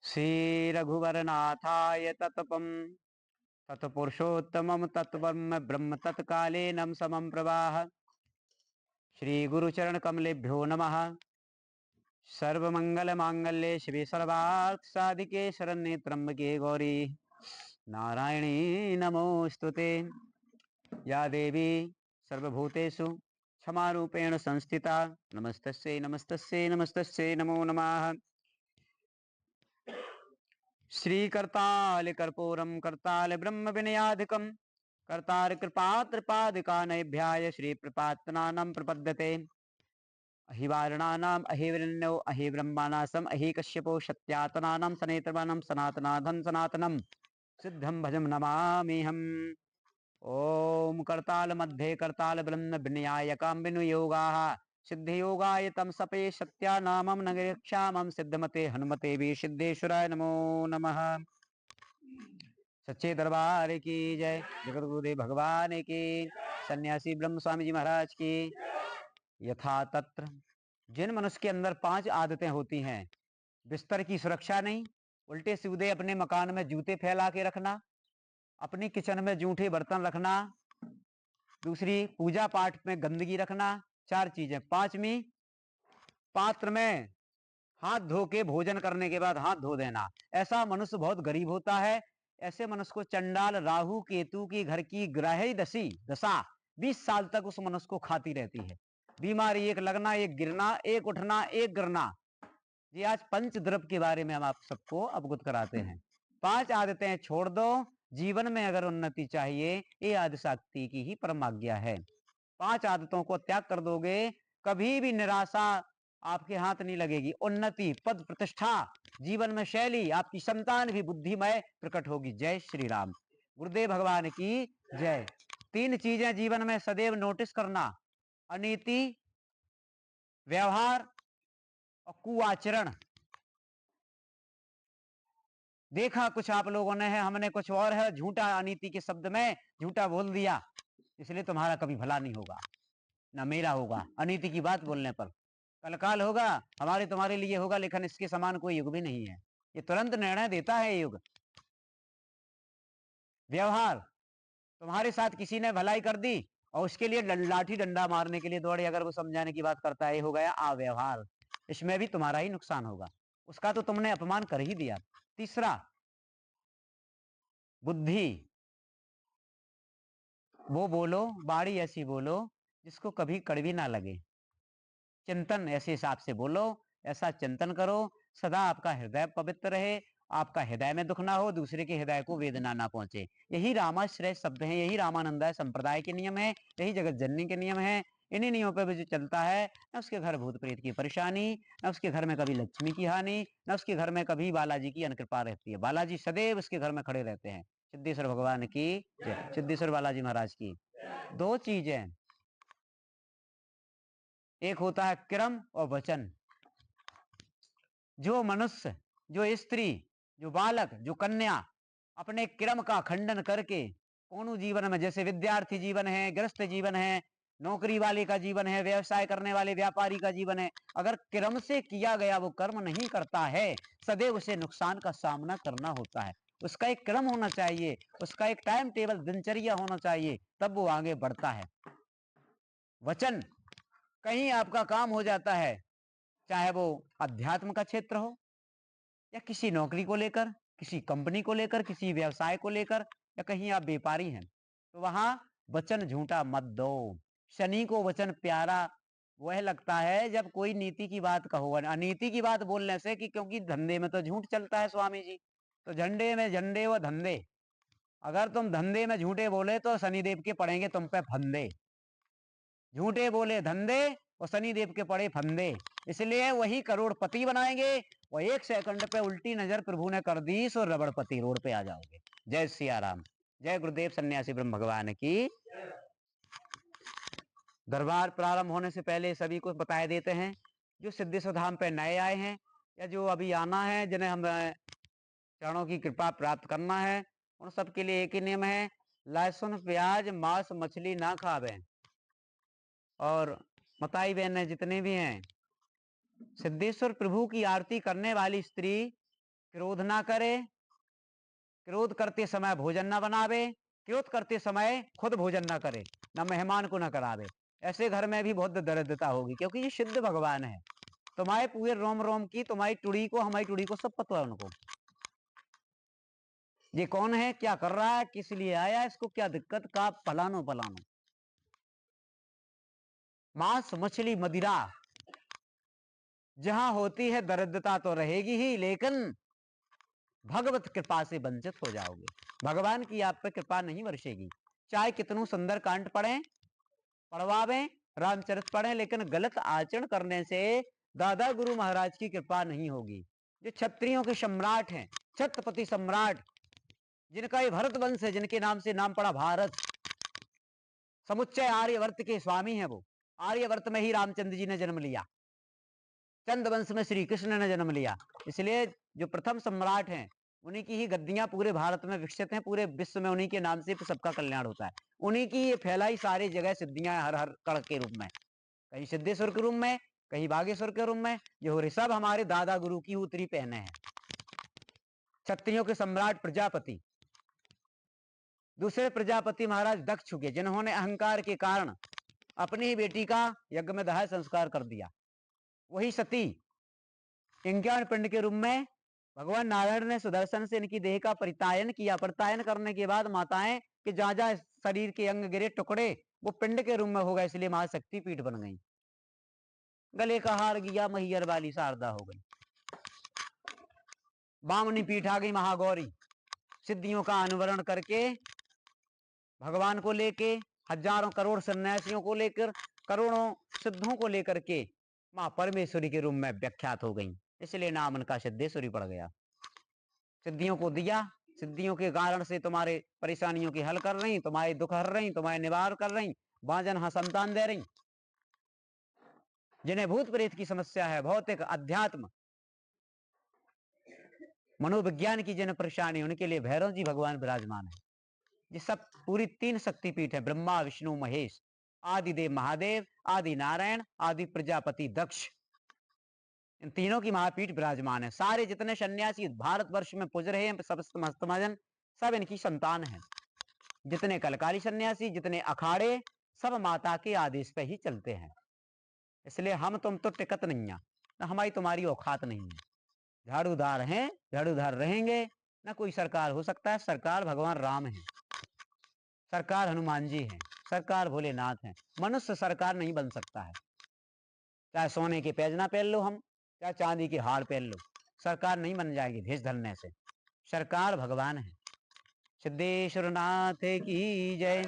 श्री रघुवरनाथाय तत्पम तत्पुरुषोत्तमं तत्वं ब्रह्म तत्कालीनं समं प्रवाह श्री गुरुचरण कमलेभ्यो नमः। सर्वमंगल मांगल्ये शिवे सर्वार्थ साधिके शरण्ये त्र्यंबके गौरी नारायणी नमोस्तुते। या देवी सर्वभूतेषु क्षमारूपेण संस्थिता नमस्तस्यै नमस्तस्यै नमस्तस्यै नमो नमः। श्रीकर्ताल कर्पूरम कर्ताल ब्रह्म विनयाधिकम कर्तार कृपात्रपादिकानैभ्याय श्री प्रपातनानं प्रपद्यते। अहिवारणानाम अहिवृण्यो अहिब्रह्मानासम अहिकश्यपो सत्यातनानं सनेत्रवानं सनातनाधं सनातनम सिद्धं भजं नमामिहम्। ओम करताल मध्ये करताल ब्रह्म विनयायकां विनुयोगाः सिद्धियोगाय तम सपे सत्यानामं नगरक्षामं सिद्धमते हनुमते वी सिद्धेश्वराय नमो नमः। सच्चे दरबार की जय। जगत गुरुदेव भगवान की, सन्यासी ब्रह्म स्वामी जी महाराज की। यथा तत्र जिन मनुष्य के अंदर 5 आदतें होती हैं, बिस्तर की सुरक्षा नहीं, उल्टे सीधे अपने मकान में जूते फैला के रखना, अपनी किचन में जूठे बर्तन रखना, दूसरी पूजा पाठ में गंदगी रखना, 4 चीजें। 5वीं पात्र में हाथ धो के भोजन करने के बाद हाथ धो देना। ऐसा मनुष्य बहुत गरीब होता है। ऐसे मनुष्य को चंडाल राहु केतु की घर की ग्रही दशा 20 साल तक उस मनुष्य को खाती रहती है। बीमारी, एक लगना, एक गिरना, एक उठना, एक गिरना। ये आज पंचद्रव्य के बारे में हम आप सबको अवगत कराते हैं। 5 आदतें छोड़ दो, जीवन में अगर उन्नति चाहिए, ये आदिशक्ति की ही परम आज्ञा है। 5 आदतों को त्याग कर दोगे, कभी भी निराशा आपके हाथ नहीं लगेगी। उन्नति, पद प्रतिष्ठा, जीवन में शैली, आपकी संतान भी बुद्धिमय प्रकट होगी। जय श्री राम। गुरुदेव भगवान की जय। 3 चीजें जीवन में सदैव नोटिस करना: अनीति, व्यवहार और कुआचरण। देखा कुछ आप लोगों ने है, हमने कुछ और है। झूठा, अनीति के शब्द में झूठा बोल दिया, इसलिए तुम्हारा कभी भला नहीं होगा, ना मेरा होगा। अनीति की बात बोलने पर कल काल होगा, हमारे तुम्हारे लिए होगा, लेकिन इसके समान कोई युग भी नहीं है। ये तुरंत निर्णय देता है युग। व्यवहार, तुम्हारे साथ किसी ने भलाई कर दी और उसके लिए लाठी डंडा मारने के लिए दौड़े, अगर वो समझाने की बात करता है, ये हो गया अव्यवहार। इसमें भी तुम्हारा ही नुकसान होगा, उसका तो तुमने अपमान कर ही दिया। तीसरा, बुद्धि। वो बोलो, बाड़ी ऐसी बोलो जिसको कभी कड़वी ना लगे। चिंतन ऐसे हिसाब से बोलो, ऐसा चिंतन करो, सदा आपका हृदय पवित्र रहे, आपका हृदय में दुख ना हो, दूसरे के हृदय को वेदना ना पहुंचे। यही रामाश्रय शब्द है, यही रामानंदाय संप्रदाय के नियम है, यही जगत जननी के नियम है। इन्हीं नियमों पर भी जो चलता है, न उसके घर भूत प्रेत की परेशानी, न उसके घर में कभी लक्ष्मी की हानि, न उसके घर में कभी बालाजी की अनुकृपा रहती है। बालाजी सदैव उसके घर में खड़े रहते हैं। सिद्धेश्वर भगवान की जय। सिद्धेश्वर बालाजी महाराज की। 2 चीजें, एक होता है क्रम और वचन। जो मनुष्य, जो स्त्री, जो बालक, जो कन्या अपने क्रम का खंडन करके कोनो जीवन में, जैसे विद्यार्थी जीवन है, गृहस्थ जीवन है, नौकरी वाले का जीवन है, व्यवसाय करने वाले व्यापारी का जीवन है, अगर क्रम से किया गया वो कर्म नहीं करता है, सदैव उसे नुकसान का सामना करना होता है। उसका एक क्रम होना चाहिए, उसका एक टाइम टेबल, दिनचर्या होना चाहिए, तब वो आगे बढ़ता है। वचन, कहीं आपका काम हो जाता है, चाहे वो अध्यात्म का क्षेत्र हो या किसी नौकरी को लेकर, किसी कंपनी को लेकर, किसी व्यवसाय को लेकर, या कहीं आप व्यापारी हैं, तो वहां वचन झूठा मत दो। शनि को वचन प्यारा वह लगता है जब कोई नीति की बात कहो। अनीति की बात बोलने से, कि क्योंकि धंधे में तो झूठ चलता है स्वामी जी, तो झंडे में झंडे व धंधे। अगर तुम धंधे में झूठे बोले तो शनिदेव के पड़ेंगे तुम पे फंदे। झूठे बोले धंधे और शनिदेव के पड़े फंदे, इसलिए वही करोड़पति बनाएंगे। और 1 सेकंड पे उल्टी नजर प्रभु ने कर दी सो रबड़पति रोड पे आ जाओगे। जय सिया राम। जय गुरुदेव सन्यासी ब्रह्म भगवान की। दरबार प्रारंभ होने से पहले सभी को बताए देते हैं, जो सिद्धेश्वर धाम पे नए आए हैं या जो अभी आना है, जिन्हें हम चरणों की कृपा प्राप्त करना है, उन सबके लिए एक ही नियम है: लहसुन, प्याज, मांस, मछली ना खावे। और मताई बहन जितने भी हैं, सिद्धेश्वर प्रभु की आरती करने वाली स्त्री क्रोध ना करे, क्रोध करते समय भोजन ना बनावे, क्रोध करते समय खुद भोजन ना करे, ना मेहमान को ना करावे। ऐसे घर में भी बहुत दरिद्रता होगी, क्योंकि ये सिद्ध भगवान है। तुम्हारे पूरे रोम रोम की, तुम्हारी टुड़ी को, हमारी टुड़ी को सब पता है उनको। ये कौन है, क्या कर रहा है, किस लिए आया, इसको क्या दिक्कत, का फलानो फलानो। मांस मछली मदिरा जहां होती है दरिद्रता तो रहेगी ही, लेकिन भगवत कृपा से वंचित हो जाओगे। भगवान की आप पे कृपा नहीं बरसेगी। चाहे कितनों सुंदर कांड पढ़वावे, रामचरित पढ़े, लेकिन गलत आचरण करने से दादा गुरु महाराज की कृपा नहीं होगी। जो क्षत्रियों के सम्राट हैं, छत्रपति सम्राट, जिनका ये भरत वंश है, जिनके नाम से नाम पड़ा भारत, समुच्चय आर्यवर्त के स्वामी हैं वो। आर्यवर्त में ही रामचंद्र जी ने जन्म लिया, चंद वंश में श्री कृष्ण ने जन्म लिया। इसलिए जो प्रथम सम्राट हैं, उन्हीं की ही गद्दियां पूरे भारत में विकसित हैं, पूरे विश्व में उन्हीं के नाम से सबका कल्याण होता है। उन्हीं की ये फैलाई सारी जगह सिद्धियां हर हर कण के रूप में, कहीं सिद्धेश्वर के रूप में, कहीं बागेश्वर के रूप में। ये सब हमारे दादा गुरु की उतरी पहने हैं। क्षत्रियों के सम्राट प्रजापति, दूसरे प्रजापति महाराज दक्ष हुए, जिन्होंने अहंकार के कारण अपनी ही बेटी का यज्ञ में दहा संस्कार कर दिया। वही सती इंज्ञान पिंड के रूप में भगवान नारायण ने सुदर्शन से इनकी देह का परितायन किया। परितायन करने के बाद माताएं कि जहां जहां शरीर के अंग गिरे टुकड़े, वो पिंड के रूप में हो गए, इसलिए महाशक्ति पीठ बन गई। गले का हार गिया मैहर वाली शारदा हो गई। बामनी पीठ आ गई महागौरी, सिद्धियों का अनुवरण करके भगवान को लेके, हजारों करोड़ सन्यासियों को लेकर, करोड़ों सिद्धों को लेकर के मां परमेश्वरी के रूप में व्याख्यात हो गई। इसलिए नाम उनका सिद्धेश्वरी पड़ गया। सिद्धियों को दिया, सिद्धियों के कारण से तुम्हारे परेशानियों की हल कर रही, तुम्हारे दुख हर रही, तुम्हारे निवार कर रही, बाजन हाँ संतान दे रही। जिन्हें भूत प्रेत की समस्या है, भौतिक अध्यात्म मनोविज्ञान की जिन्हें परेशानी, उनके लिए भैरव जी भगवान विराजमान है। ये सब पूरी 3 शक्तिपीठ है, ब्रह्मा विष्णु महेश, आदि देव महादेव, आदि नारायण, आदि प्रजापति दक्ष। इन तीनों की महापीठ विराजमान है। सारे जितने सन्यासी भारतवर्ष में पुज रहे हैं, समस्त महस्तमजन, सब इनकी संतान है। जितने कलकारी सन्यासी, जितने अखाड़े, सब माता के आदेश पे ही चलते हैं। इसलिए हम तुम तो टिकत नहीं है, ना हमारी तुम्हारी औकात नहीं है। झाड़ूदार हैं, झाड़ूदार रहेंगे, ना कोई सरकार हो सकता है। सरकार भगवान राम है, सरकार हनुमान जी हैं, सरकार भोलेनाथ हैं। मनुष्य सरकार नहीं बन सकता है। चाहे सोने के पैजना पहन लो हम, चाहे चांदी के हार पहन लो, सरकार नहीं बन जाएगी भेष धरने से। सरकार भगवान है। सिद्धेश्वर नाथ की जय।